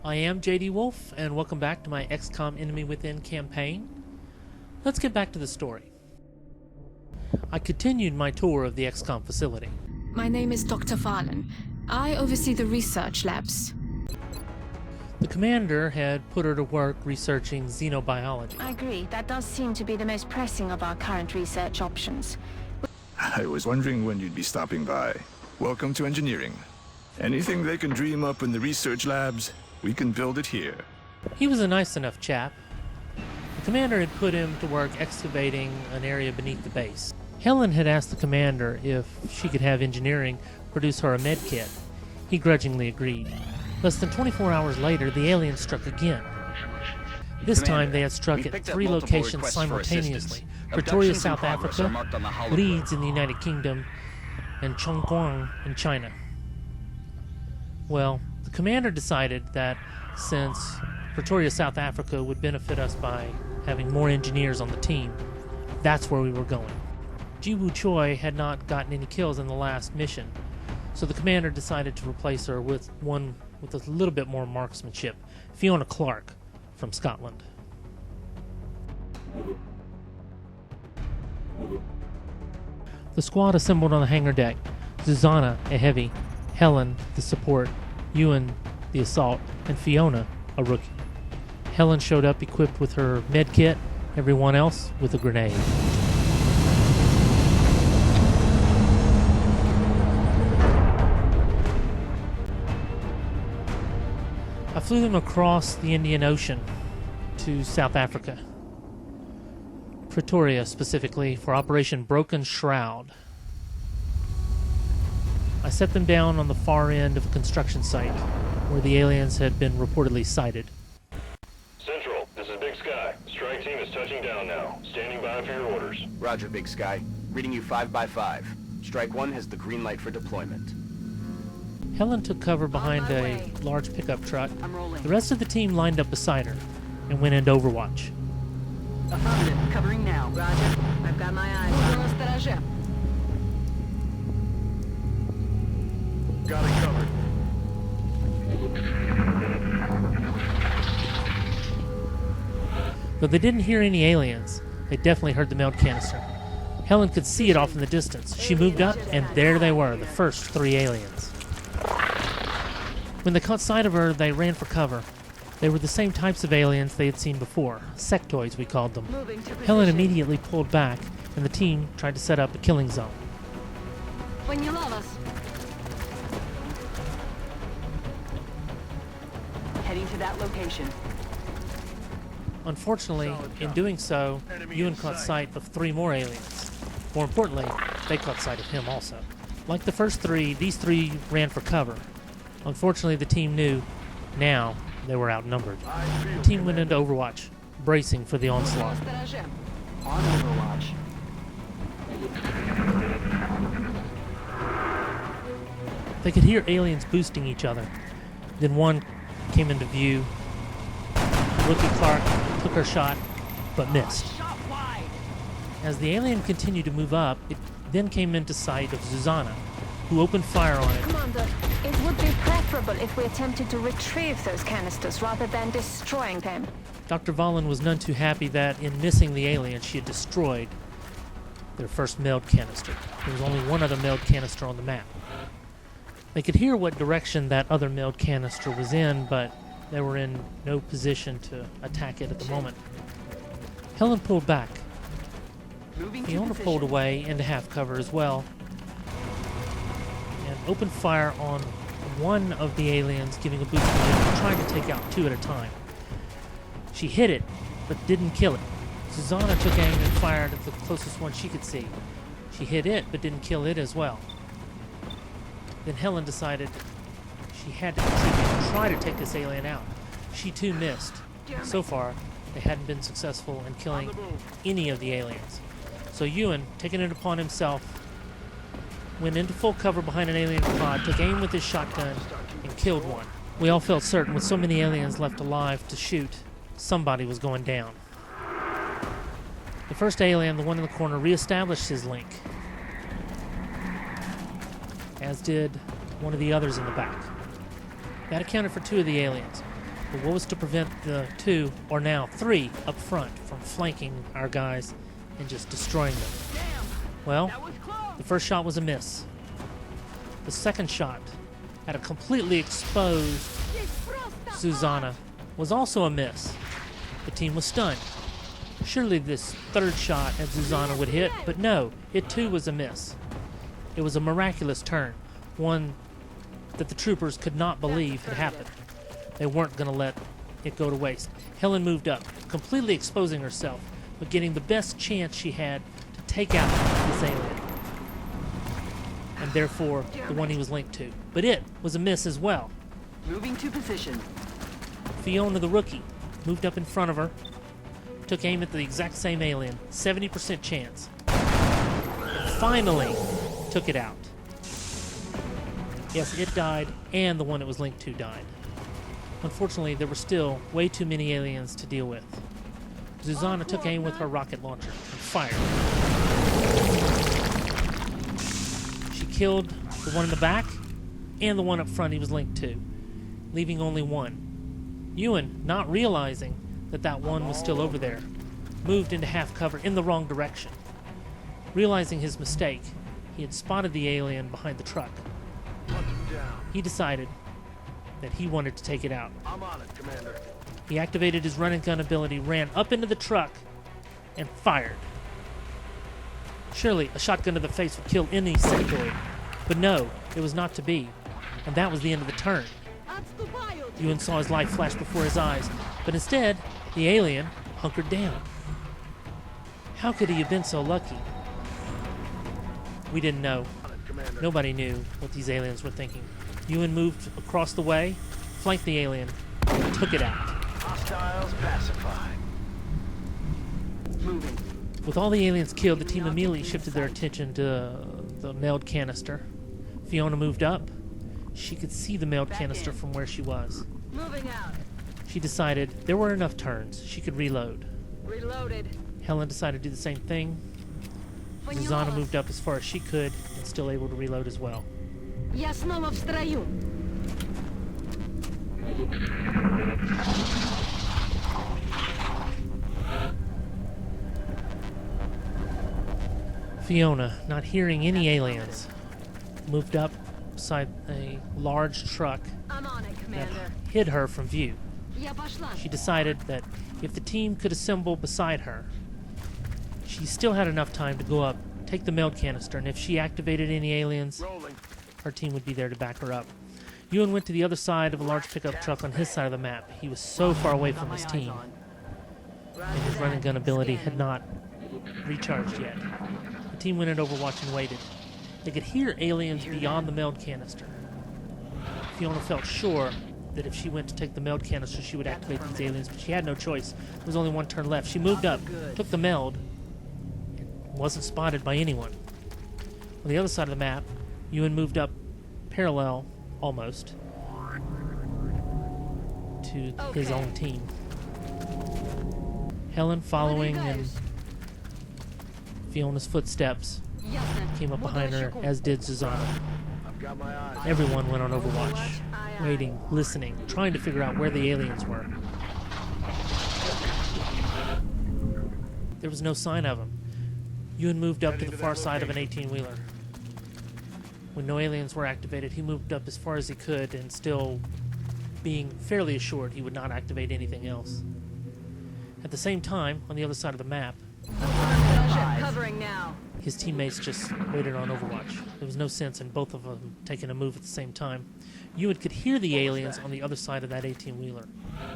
I am JDWolf, and welcome back to my XCOM Enemy Within campaign. Let's get back to the story. I continued my tour of the XCOM facility. My name is Dr. Valen. I oversee the research labs. The commander had put her to work researching xenobiology. I agree. That does seem to be the most pressing of our current research options. I was wondering when you'd be stopping by. Welcome to engineering. Anything they can dream up in the research labs, we can build it here. He was a nice enough chap. The commander had put him to work excavating an area beneath the base. Helen had asked the commander if she could have engineering produce her a med kit. He grudgingly agreed. Less than 24 hours later, the aliens struck again. This time they had struck at 3 locations simultaneously: Pretoria, South Africa, Leeds in the United Kingdom, and Chongqing in China. Well, the commander decided that since Pretoria, South Africa would benefit us by having more engineers on the team, that's where we were going. Jiwoo Choi had not gotten any kills in the last mission, so the commander decided to replace her with one with a little bit more marksmanship, Fiona Clark from Scotland. The squad assembled on the hangar deck: Susanna, a heavy, Helen, the support, Ewan, the assault, and Fiona, a rookie. Helen showed up equipped with her med kit, everyone else with a grenade. I flew them across the Indian Ocean to South Africa, Pretoria specifically, for Operation Broken Shroud. I set them down on the far end of a construction site where the aliens had been reportedly sighted. Central, this is Big Sky. Strike team is touching down now. Standing by for your orders. Roger, Big Sky. Reading you 5 by 5. Strike 1 has the green light for deployment. Helen took cover behind a large pickup truck. The rest of the team lined up beside her and went into Overwatch. Affirmative. Covering now. Roger. I've got my eyes on us. Got it covered. Though they didn't hear any aliens, they definitely heard the meld canister. Helen could see it off in the distance. She moved up, and there they were, the first 3 aliens. When they caught sight of her, they ran for cover. They were the same types of aliens they had seen before. Sectoids, we called them. Helen immediately pulled back, and the team tried to set up a killing zone. When you love us. Heading to that location. Unfortunately, in doing so, Ewan caught sight of 3 more aliens. More importantly, they caught sight of him also. Like the first 3, these 3 ran for cover. Unfortunately, the team knew now they were outnumbered. The team went into Overwatch, bracing for the onslaught. On Overwatch. They could hear aliens boosting each other. Then one came into view. Rookie Clark took her shot, but missed. As the alien continued to move up, it then came into sight of Susanna, who opened fire on it. Commander, it would be preferable if we attempted to retrieve those canisters rather than destroying them. Dr. Valen was none too happy that, in missing the alien, she had destroyed their first meld canister. There was only one other meld canister on the map. They could hear what direction that other meld canister was in, but they were in no position to attack it at the moment. Helen pulled back. Fiona pulled away into half cover as well, and opened fire on one of the aliens, giving a boost to it, trying to take out 2 at a time. She hit it, but didn't kill it. Susanna took aim and fired at the closest one she could see. She hit it, but didn't kill it as well. Then Helen decided she had to continue to try to take this alien out. She too missed. So far, they hadn't been successful in killing any of the aliens. So Ewan, taking it upon himself, went into full cover behind an alien pod, took aim with his shotgun, and killed one. We all felt certain, with so many aliens left alive to shoot, somebody was going down. The first alien, the one in the corner, reestablished his link, as did one of the others in the back. That accounted for 2 of the aliens. But what was to prevent the 2, or now 3, up front from flanking our guys and just destroying them? Well, the first shot was a miss. The second shot at a completely exposed Susanna was also a miss. The team was stunned. Surely this third shot at Susanna would hit, but no, it too was a miss. It was a miraculous turn, one that the troopers could not believe had happened. They weren't going to let it go to waste. Helen moved up, completely exposing herself, but getting the best chance she had to take out this alien, and therefore the one he was linked to. But it was a miss as well. Moving to position. Fiona, the rookie, moved up in front of her, took aim at the exact same alien, 70% chance. Finally took it out. Yes, it died, and the one it was linked to died. Unfortunately, there were still way too many aliens to deal with. Susanna took aim with her rocket launcher and fired. She killed the one in the back and the one up front he was linked to, leaving only one. Ewan, not realizing that that one was still over there, moved into half cover in the wrong direction. Realizing his mistake, he had spotted the alien behind the truck. He decided that he wanted to take it out. I'm on it, Commander. He activated his run and gun ability, ran up into the truck, and fired. Surely a shotgun to the face would kill any sectoid, but no, it was not to be, and that was the end of the turn. Ewan saw his life flash before his eyes, but instead, the alien hunkered down. How could he have been so lucky? We didn't know. Nobody knew what these aliens were thinking. Ewan moved across the way, flanked the alien, and took it out. Hostiles pacified. Moving. With all the aliens killed, the team immediately shifted their attention to the mailed canister. Fiona moved up. She could see the mailed canister from where she was. Moving out. She decided there were enough turns. She could reload. Reloaded. Helen decided to do the same thing. Susanna moved up as far as she could and still able to reload as well. Я снова в строю. Fiona, not hearing any aliens, moved up beside a large truck I'm on it, that Commander. hid her from view. Я пошла. She decided that if the team could assemble beside her, she still had enough time to go up, take the meld canister, and if she activated any aliens, Rolling. her team would be there to back her up. Ewan went to the other side of a large pickup truck on his side of the map. He was so far away from his team, and his run and gun ability had not recharged yet. The team went in Overwatch and waited. They could hear aliens beyond the meld canister. Fiona felt sure that if she went to take the meld canister, she would activate these aliens, but she had no choice. There was only one turn left. She moved up, took the meld, and wasn't spotted by anyone. On the other side of the map, Ewan moved up parallel, almost, to his own team. Helen, following in Fiona's footsteps, came up behind her, as did Susanna. I've got my eyes. Everyone went on Overwatch, waiting, listening, trying to figure out where the aliens were. There was no sign of them. Ewan moved up to the far side of an 18-wheeler. When no aliens were activated, he moved up as far as he could, and still being fairly assured he would not activate anything else. At the same time, on the other side of the map, Covering now. his teammates just waited on Overwatch. There was no sense in both of them taking a move at the same time. Ewan could hear the aliens on the other side of that 18-wheeler.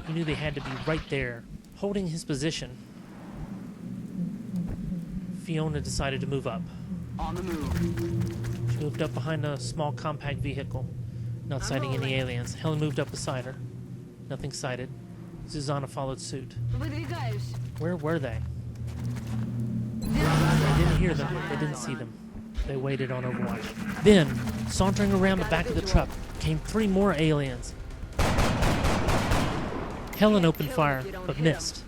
He knew they had to be right there, holding his position. Fiona decided to move up. On the move. She moved up behind a small compact vehicle, not sighting any aliens. Helen moved up beside her. Nothing sighted. Susanna followed suit. Выдвигаюсь. Where were they? They didn't hear them. They didn't see them. They waited on Overwatch. Then, sauntering around the back of the truck, came 3 more aliens. Helen opened fire, but missed.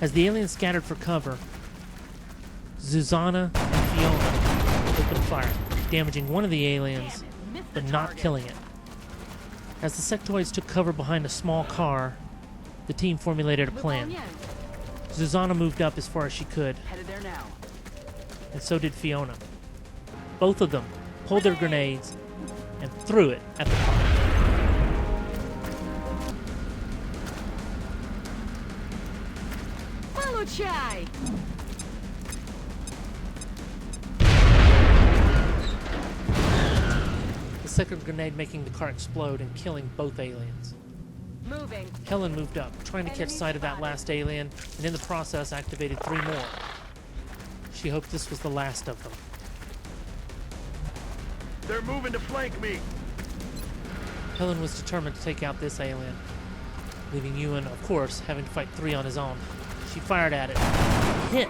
As the aliens scattered for cover, Susanna and Fiona opened fire, damaging one of the aliens, but not killing it. As the sectoids took cover behind a small car, the team formulated a plan. Susanna moved up as far as she could, Headed there now. and so did Fiona. Both of them pulled their grenades and threw it at the car. Follow Chai! The second grenade making the car explode and killing both aliens. Moving. Helen moved up, trying to catch sight of that last alien, and in the process activated 3 more. She hoped this was the last of them. They're moving to flank me. Helen was determined to take out this alien, leaving Ewan, of course, having to fight 3 on his own. She fired at it. Hit!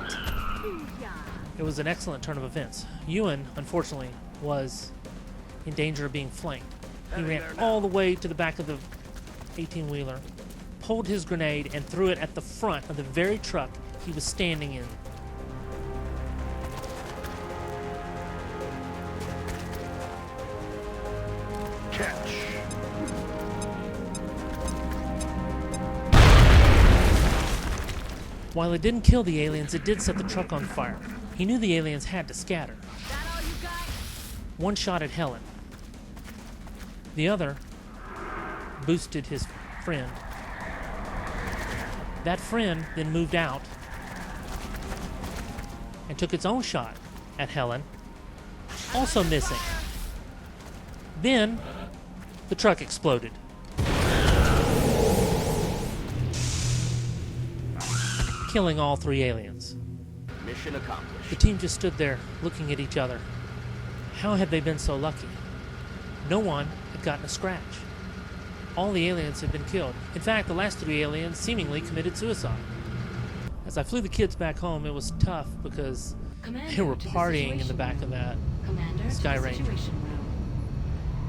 It was an excellent turn of events. Ewan, unfortunately, was in danger of being flanked. He ran all the way to the back of the 18-wheeler, pulled his grenade, and threw it at the front of the very truck he was standing in. Catch. While it didn't kill the aliens, it did set the truck on fire. He knew the aliens had to scatter. One shot at Helen. The other boosted his friend. That friend then moved out and took its own shot at Helen, also missing. Then the truck exploded. Killing all 3 aliens. Mission accomplished. The team just stood there looking at each other. How had they been so lucky? No one had gotten a scratch. All the aliens had been killed. In fact, the last 3 aliens seemingly committed suicide. As I flew the kids back home, it was tough because they were partying in the back of that Sky Ranger.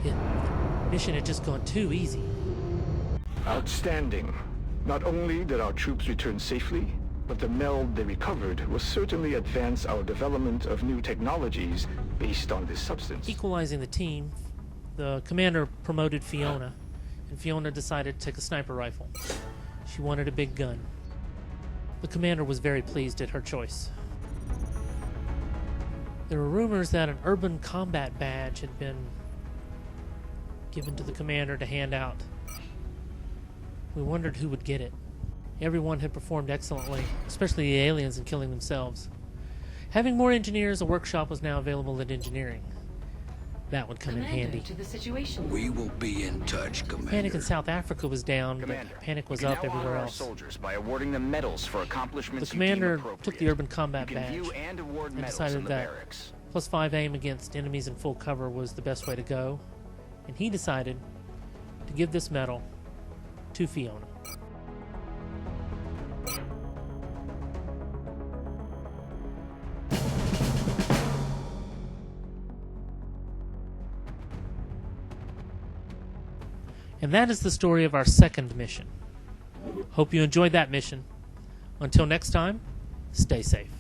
The mission had just gone too easy. Outstanding. Not only did our troops return safely, but the meld they recovered will certainly advance our development of new technologies based on this substance. Equalizing the team, the commander promoted Fiona, and Fiona decided to take a sniper rifle. She wanted a big gun. The commander was very pleased at her choice. There were rumors that an urban combat badge had been given to the commander to hand out. We wondered who would get it. Everyone had performed excellently, especially the aliens in killing themselves. Having more engineers, a workshop was now available at engineering. That would come in handy. To the situation. We will be in touch, Commander. Panic in South Africa was down, Commander, but Panic was you can up now everywhere honor our else. soldiers by awarding them medals for The accomplishments commander you deem took the urban appropriate. combat You can badge view and award and medals decided in the that barracks. +5 aim against enemies in full cover was the best way to go, and he decided to give this medal to Fiona. And that is the story of our second mission. Hope you enjoyed that mission. Until next time, stay safe.